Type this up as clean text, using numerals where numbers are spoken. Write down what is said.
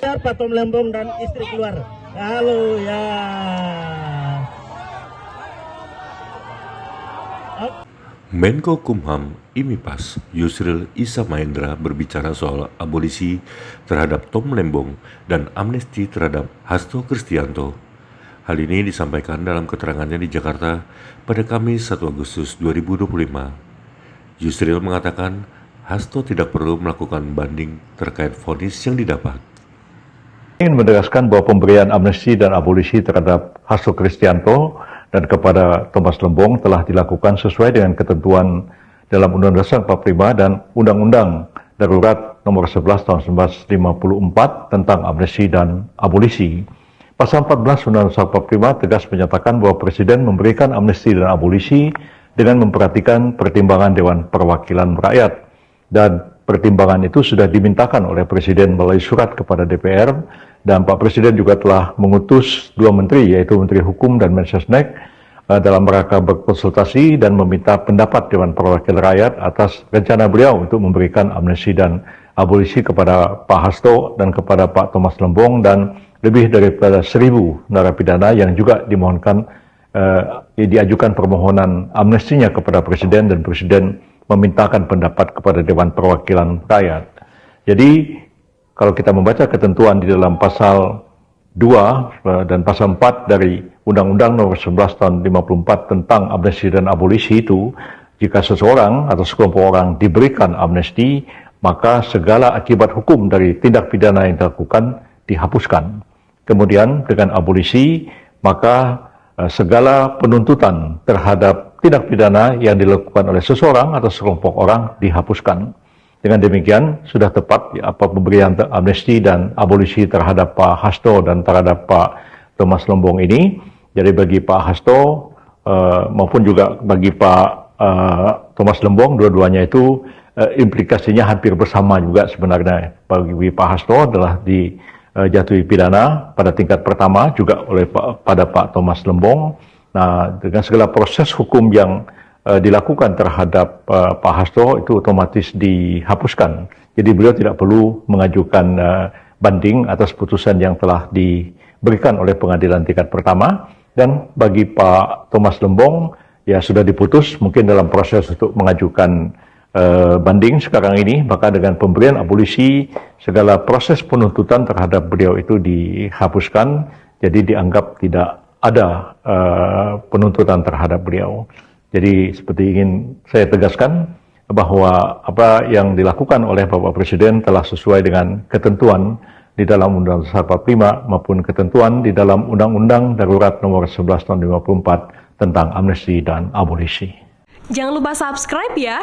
Pak Tom Lembong dan istri keluar. Halo ya. Menko Kumham IMIPAS Yusril Issa Mahendra berbicara soal abolisi terhadap Tom Lembong dan amnesti terhadap Hasto Kristianto. Hal ini disampaikan dalam keterangannya di Jakarta pada Kamis 1 Agustus 2025. Yusril mengatakan Hasto tidak perlu melakukan banding terkait vonis yang didapat. Ingin menegaskan bahwa pemberian amnesti dan abolisi terhadap Hasto Kristianto dan kepada Thomas Lembong telah dilakukan sesuai dengan ketentuan dalam Undang-Undang Dasar 45 dan Undang-Undang Darurat Nomor 11 Tahun 1954 tentang amnesti dan abolisi. Pasal 14 Undang-Undang Dasar 45 tegas menyatakan bahwa Presiden memberikan amnesti dan abolisi dengan memperhatikan pertimbangan Dewan Perwakilan Rakyat, dan pertimbangan itu sudah dimintakan oleh Presiden melalui surat kepada DPR, dan Pak Presiden juga telah mengutus 2 menteri, yaitu Menteri Hukum dan Mensesnek, dalam rangka berkonsultasi dan meminta pendapat Dewan Perwakilan Rakyat atas rencana beliau untuk memberikan amnesti dan abolisi kepada Pak Hasto dan kepada Pak Thomas Lembong dan lebih daripada 1.000 narapidana yang juga dimohonkan diajukan permohonan amnestinya kepada Presiden, dan Presiden memintakan pendapat kepada Dewan Perwakilan Rakyat. Jadi kalau kita membaca ketentuan di dalam pasal 2 dan pasal 4 dari Undang-Undang Nomor 11 Tahun 54 tentang amnesti dan abolisi itu, jika seseorang atau sekelompok orang diberikan amnesti, maka segala akibat hukum dari tindak pidana yang dilakukan dihapuskan. Kemudian dengan abolisi, maka segala penuntutan terhadap tindak pidana yang dilakukan oleh seseorang atau sekelompok orang dihapuskan. Dengan demikian, sudah tepat apa pemberian amnesti dan abolisi terhadap Pak Hasto dan terhadap Pak Thomas Lembong ini. Jadi bagi Pak Hasto maupun juga bagi Pak Thomas Lembong, dua-duanya itu implikasinya hampir bersama juga sebenarnya. Bagi Pak Hasto adalah dijatuhi pidana pada tingkat pertama juga pada Pak Thomas Lembong. Nah, dengan segala proses hukum yang dilakukan terhadap Pak Hasto itu otomatis dihapuskan. Jadi beliau tidak perlu mengajukan banding atas putusan yang telah diberikan oleh pengadilan tingkat pertama. Dan bagi Pak Thomas Lembong, ya sudah diputus, mungkin dalam proses untuk mengajukan banding sekarang ini, maka dengan pemberian abolisi, segala proses penuntutan terhadap beliau itu dihapuskan, jadi dianggap tidak ada penuntutan terhadap beliau. Jadi seperti ingin saya tegaskan bahwa apa yang dilakukan oleh Bapak Presiden telah sesuai dengan ketentuan di dalam Undang-Undang Dasar 45 maupun ketentuan di dalam Undang-Undang Darurat Nomor 11 Tahun 54 tentang amnesti dan abolisi. Jangan lupa subscribe ya.